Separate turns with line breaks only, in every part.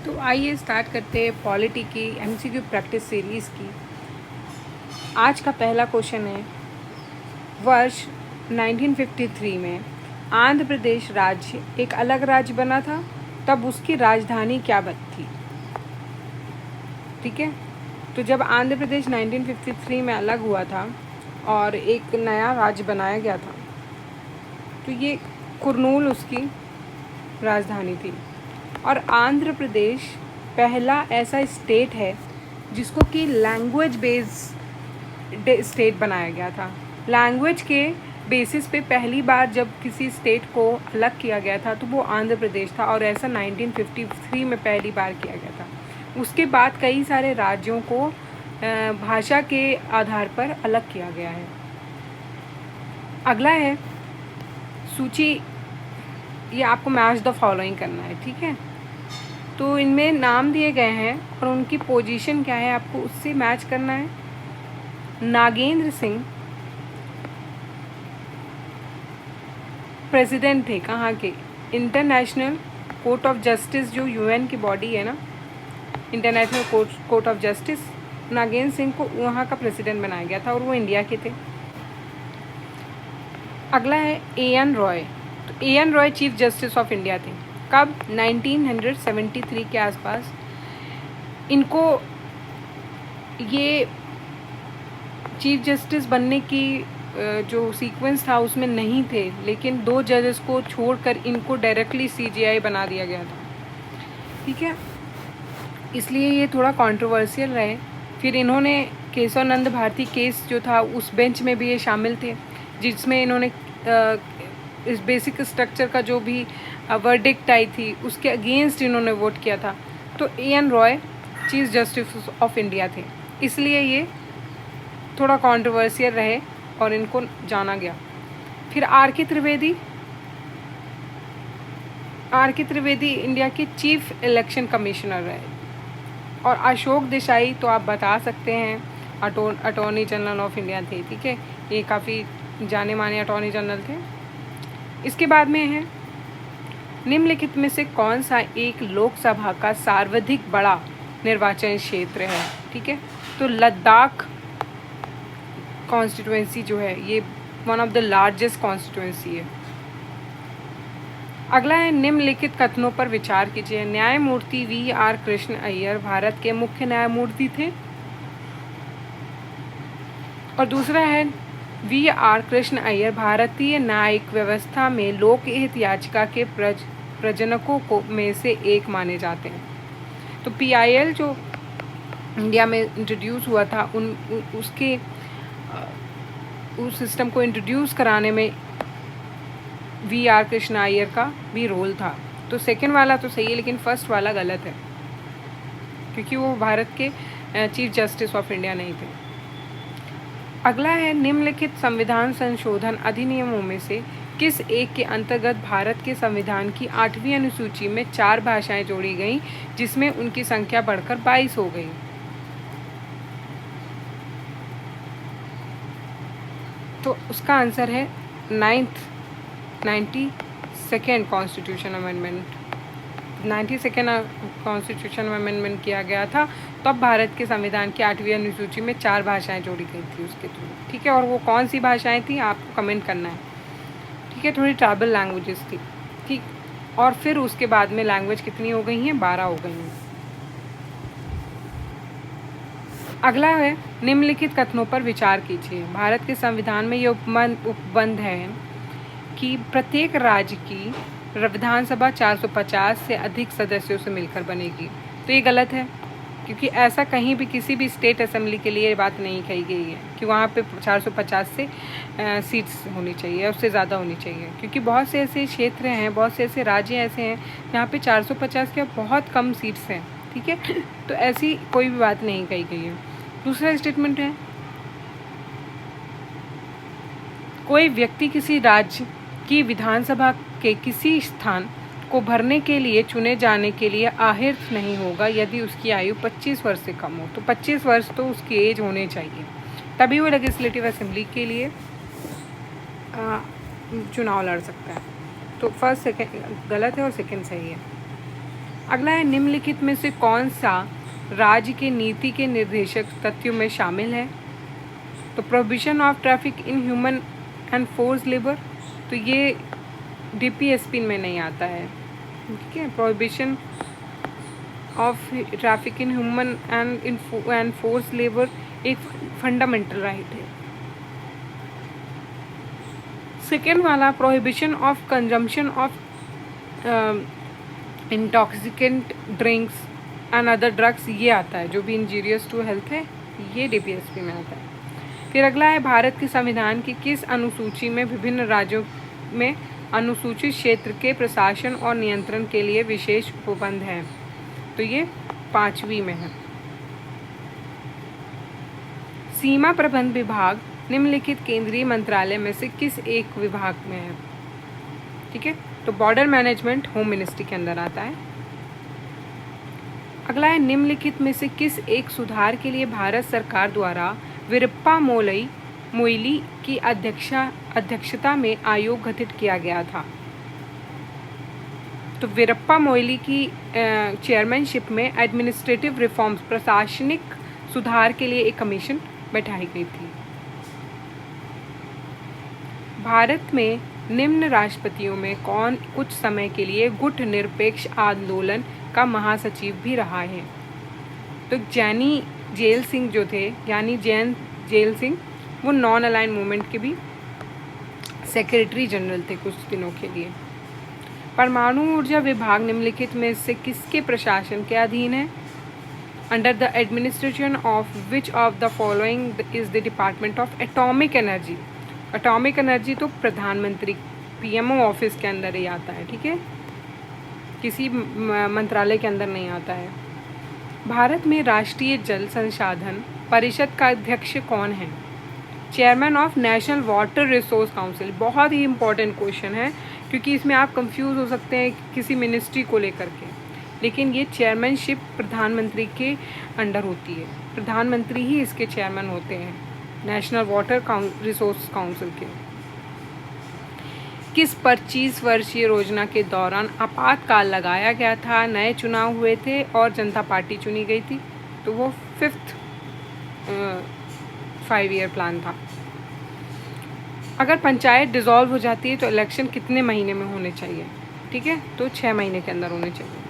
तो आइए स्टार्ट करते हैं पॉलिटी की एमसीक्यू प्रैक्टिस सीरीज़ की। आज का पहला क्वेश्चन है, वर्ष 1953 में आंध्र प्रदेश राज्य एक अलग राज्य बना था, तब उसकी राजधानी क्या थी? ठीक है, तो जब आंध्र प्रदेश 1953 में अलग हुआ था और एक नया राज्य बनाया गया था, तो ये कुर्नूल उसकी राजधानी थी। और आंध्र प्रदेश पहला ऐसा स्टेट है जिसको कि लैंग्वेज बेस्ड स्टेट बनाया गया था। लैंग्वेज के बेसिस पे पहली बार जब किसी स्टेट को अलग किया गया था तो वो आंध्र प्रदेश था, और ऐसा 1953 में पहली बार किया गया था। उसके बाद कई सारे राज्यों को भाषा के आधार पर अलग किया गया है। अगला है सूची, ये आपको मैच द फॉलोइंग करना है, ठीक है। तो इनमें नाम दिए गए हैं और उनकी पोजीशन क्या है आपको उससे मैच करना है। नागेंद्र सिंह प्रेसिडेंट थे कहाँ के? इंटरनेशनल कोर्ट ऑफ जस्टिस, जो यूएन की बॉडी है ना, international court of justice, Nagendra Singh को वहाँ का प्रेसिडेंट बनाया गया था और वो इंडिया के थे। अगला है एएन रॉय। तो A N Roy chief justice of India थे। कब? 1973 के आसपास। इनको ये चीफ जस्टिस बनने की जो सीक्वेंस था उसमें नहीं थे, लेकिन 2 जजेस को छोड़कर इनको डायरेक्टली सीजीआई बना दिया गया था, ठीक है। इसलिए ये थोड़ा कंट्रोवर्शियल रहे। फिर इन्होंने केशवानंद भारती केस जो था उस बेंच में भी ये शामिल थे, जिसमें इन्होंने इस बेसिक स्ट्रक्चर का जो भी वर्डिक्ट आई थी उसके अगेंस्ट इन्होंने वोट किया था। तो A N Roy chief justice of India थे, इसलिए ये थोड़ा कंट्रोवर्शियल रहे और इनको जाना गया। फिर आर के त्रिवेदी इंडिया के चीफ इलेक्शन कमिश्नर रहे। और अशोक देसाई तो आप बता सकते हैं, अटॉर्नी जनरल ऑफ इंडिया थे, ठीक है। ये काफ़ी जाने माने अटॉर्नी जनरल थे। इसके बाद में है, निम्नलिखित में से कौन सा एक लोकसभा का सर्वाधिक बड़ा निर्वाचन क्षेत्र है? ठीक है, तो लद्दाख कॉन्स्टिट्यूएंसी जो है ये one of the largest constituency है। अगला है, निम्नलिखित कथनों पर विचार कीजिए। न्यायमूर्ति वी.आर. कृष्ण अय्यर भारत के मुख्य न्यायमूर्ति थे। और दूसरा है, वी.आर. कृष्ण अय्यर भारतीय न्यायिक व्यवस्था में लोकहित याचिका के प्रजनकों को में से एक माने जाते हैं। तो पीआईएल जो इंडिया में इंट्रोड्यूस हुआ था उसके उस सिस्टम को इंट्रोड्यूस कराने में वी.आर. कृष्ण अय्यर का भी रोल था। तो सेकंड वाला तो सही है, लेकिन फर्स्ट वाला गलत है, क्योंकि वो भारत के चीफ जस्टिस ऑफ इंडिया नहीं थे। अगला है, निम्नलिखित संविधान संशोधन अधिनियमों में से किस एक के अंतर्गत भारत के संविधान की 8वीं अनुसूची में 4 भाषाएं जोड़ी गईं, जिसमें उनकी संख्या बढ़कर 22 हो गई? तो उसका आंसर है 92nd constitution amendment. 92nd constitution amendment किया गया था, तब भारत के संविधान की 8वीं अनुसूची में 4 भाषाएं जोड़ी गई थी उसके थ्रू, ठीक है। और वो कौन सी भाषाएं थी आपको कमेंट करना है, ठीक है। थोड़ी ट्राइबल लैंग्वेजेस थी, ठीक। और फिर उसके बाद में लैंग्वेज कितनी हो गई हैं? 12 हो गई हैं। अगला है, निम्नलिखित कथनों पर विचार कीजिए। भारत के संविधान में ये उपबंध है कि प्रत्येक राज्य की विधानसभा 450 से अधिक सदस्यों से मिलकर बनेगी। तो ये गलत है, क्योंकि ऐसा कहीं भी किसी भी स्टेट असेंबली के लिए बात नहीं कही गई है कि वहाँ पे 450 से सीट्स होनी चाहिए, उससे ज़्यादा होनी चाहिए। क्योंकि बहुत से ऐसे क्षेत्र हैं, बहुत से ऐसे राज्य ऐसे हैं जहाँ पे 450 के बहुत कम सीट्स हैं, ठीक है। तो ऐसी कोई भी बात नहीं कही गई है। दूसरा स्टेटमेंट है, कोई व्यक्ति किसी राज्य की विधानसभा के किसी स्थान को भरने के लिए चुने जाने के लिए आहर्त नहीं होगा यदि उसकी आयु 25 वर्ष से कम हो। तो 25 वर्ष तो उसकी एज होनी चाहिए, तभी वो लेजिस्लेटिव असेंबली के लिए चुनाव लड़ सकता है। तो फर्स्ट सेकंड गलत है और सेकंड सही है। अगला है निम्नलिखित में से कौन सा राज्य के नीति के निर्देशक तथ्यों में शामिल है? तो prohibition of traffic in human and force labour, तो ये DPSP में नहीं आता है, ठीक है। Prohibition of traffic in human and force labour एक फंडामेंटल राइट है। सेकेंड वाला prohibition of consumption of intoxicant drinks and other drugs, ये आता है जो भी इंजीरियस टू हेल्थ है, ये DPSP में आता है। फिर अगला है भारत के संविधान की किस अनुसूची में विभिन्न राज्यों में अनुसूचित क्षेत्र के प्रशासन और नियंत्रण के लिए विशेष उपबंध है? तो ये 5वीं में है। सीमा प्रबंध विभाग निम्नलिखित केंद्रीय मंत्रालय में से किस एक विभाग में है? ठीक है, तो बॉर्डर मैनेजमेंट होम मिनिस्ट्री के अंदर आता है। अगला है निम्नलिखित में से किस एक सुधार के लिए भारत सरकार द्वारा वीरप्पा मोइली की अध्यक्षता में आयोग गठित किया गया था? तो वीरप्पा मोइली की चेयरमैनशिप में एडमिनिस्ट्रेटिव रिफॉर्म्स प्रशासनिक सुधार के लिए एक कमीशन बैठाई गई थी। भारत में निम्न राष्ट्रपतियों में कौन कुछ समय के लिए गुट निरपेक्ष आंदोलन का महासचिव भी रहा है? तो जैनी जेल सिंह जो थे, यानी जैन जेल सिंह, वो नॉन अलाइन मूवमेंट के भी सेक्रेटरी जनरल थे कुछ दिनों के लिए। परमाणु ऊर्जा विभाग निम्नलिखित में से किसके प्रशासन के अधीन है? Under the administration of which of the following is the department of atomic energy? Atomic energy तो प्रधानमंत्री PMO ऑफिस के अंदर ही आता है, ठीक है, किसी मंत्रालय के अंदर नहीं आता है। भारत में राष्ट्रीय जल संसाधन परिषद का अध्यक्ष कौन है? Chairman of national water resource council. बहुत ही इंपॉर्टेंट क्वेश्चन है, क्योंकि इसमें आप कंफ्यूज हो सकते हैं किसी मिनिस्ट्री को लेकर के, लेकिन ये चेयरमैनशिप प्रधानमंत्री के अंडर होती है। प्रधानमंत्री ही इसके चेयरमैन होते हैं, नेशनल वाटर रिसोर्स काउंसिल के। किस 25 वर्षीय योजना के दौरान आपातकाल लगाया गया था, नए चुनाव हुए थे और जनता पार्टी चुनी गई थी? तो वो 5th 5-year प्लान था। अगर पंचायत डिसॉल्व हो जाती है तो इलेक्शन कितने महीने में होने चाहिए? ठीक है, तो 6 महीने के अंदर होने चाहिए।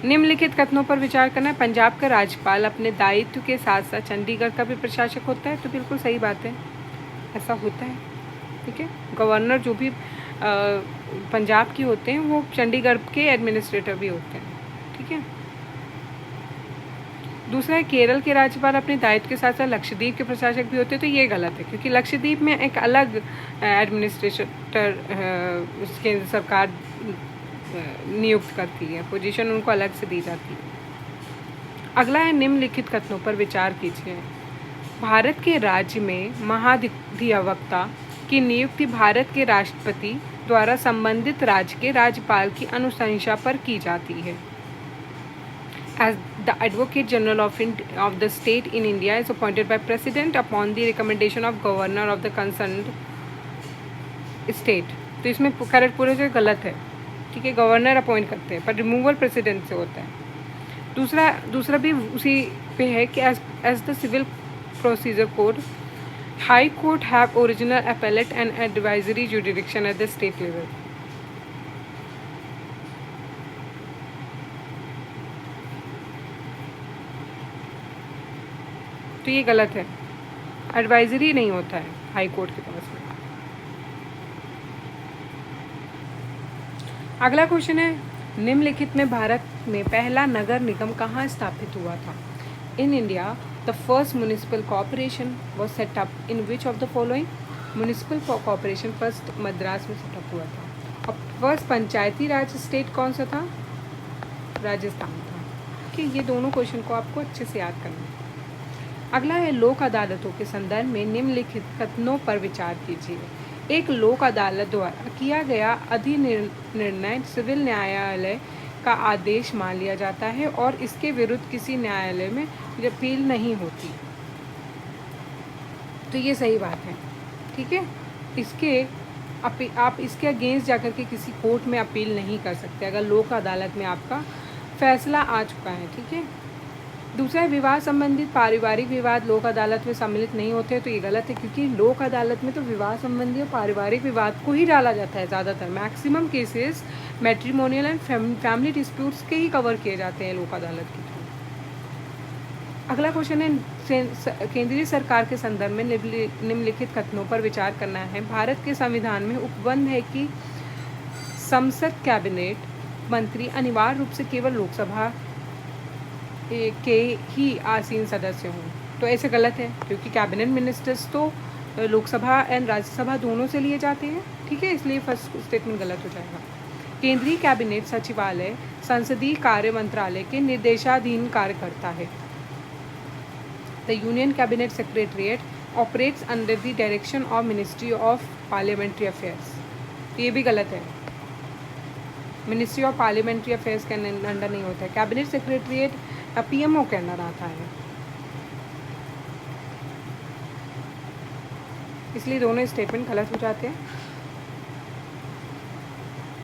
निम्नलिखित कथनों पर विचार करना है। पंजाब का राज्यपाल अपने दायित्व के साथ साथ चंडीगढ़ का भी प्रशासक होता है, तो बिल्कुल सही बात है, ऐसा होता है, ठीक है। गवर्नर जो भी पंजाब के होते हैं वो चंडीगढ़ के एडमिनिस्ट्रेटर भी होते हैं, ठीक है। दूसरा है केरल के राज्यपाल अपने दायित्व के साथ साथ लक्षद्वीप के प्रशासक भी होते हैं, तो ये गलत है, क्योंकि लक्षद्वीप में एक अलग एडमिनिस्ट्रेटर केंद्र सरकार नियुक्त करती है, पोजीशन उनको अलग से दी जाती है। अगला है निम्नलिखित कथनों पर विचार कीजिए। भारत के राज्य में महाधिवक्ता की नियुक्ति भारत के राष्ट्रपति द्वारा संबंधित राज्य के राज्यपाल की अनुशंसा पर की जाती है। As the Advocate General of the state in India is appointed by President upon the recommendation of Governor of the concerned state। तो इसमें करेक्ट पूरे से गलत है, ठीक है, गवर्नर अपॉइंट करते हैं पर रिमूवल प्रेसिडेंट से होता है। दूसरा भी उसी पे है कि as the civil procedure code high court have original appellate and advisory jurisdiction at the state level. तो ये गलत है, एडवाइजरी नहीं होता है हाई कोर्ट के पास में। अगला क्वेश्चन है निम्नलिखित में भारत में पहला नगर निगम कहाँ स्थापित हुआ था? In India the first municipal corporation was setup in which of the following? Municipal corporation first Madras में सेटअप हुआ था। और फर्स्ट पंचायती राज स्टेट कौन सा था? राजस्थान था, कि ये दोनों क्वेश्चन को आपको अच्छे से याद करना है। अगला है लोक अदालतों के संदर्भ में निम्नलिखित कथनों पर विचार कीजिए। एक लोक अदालत द्वारा किया गया अधिनिर्णय सिविल न्यायालय का आदेश मान लिया जाता है और इसके विरुद्ध किसी न्यायालय में अपील नहीं होती। तो ये सही बात है, ठीक है। इसके आप इसके अगेंस्ट जाकर के किसी कोर्ट में अपील नहीं कर सकते अगर लोक अदालत में आपका फैसला आ चुका है, ठीक है। दूसरा है विवाह संबंधित पारिवारिक विवाद लोक अदालत में सम्मिलित नहीं होते, तो ये गलत है, क्योंकि लोक अदालत में तो विवाह संबंधी और पारिवारिक विवाद को ही डाला जाता है। ज़्यादातर maximum cases matrimonial and family disputes के ही कवर किए जाते हैं लोक अदालत के थ्रू। अगला क्वेश्चन है केंद्रीय सरकार के संदर्भ में निम्नलिखित कथनों पर विचार करना है। भारत के संविधान में उपबंध है कि संसद कैबिनेट मंत्री अनिवार्य रूप से केवल लोकसभा के ही आसीन सदस्य हों, तो ऐसे गलत है, क्योंकि कैबिनेट मिनिस्टर्स तो लोकसभा एंड राज्यसभा दोनों से लिए जाते हैं, ठीक है, इसलिए फर्स्ट स्टेटमेंट गलत हो जाएगा। केंद्रीय कैबिनेट सचिवालय संसदीय कार्य मंत्रालय के निर्देशाधीन कार्य करता है। The union cabinet secretariat operates under the direction of ministry of parliamentary affairs, तो ये भी गलत है, मिनिस्ट्री ऑफ पार्लियामेंट्री अफेयर्स के अंडर नहीं होता है। कैबिनेट सेक्रेटरीट पीएमओ के अंदर आता है, इसलिए दोनों स्टेटमेंट गलत हो जाते हैं।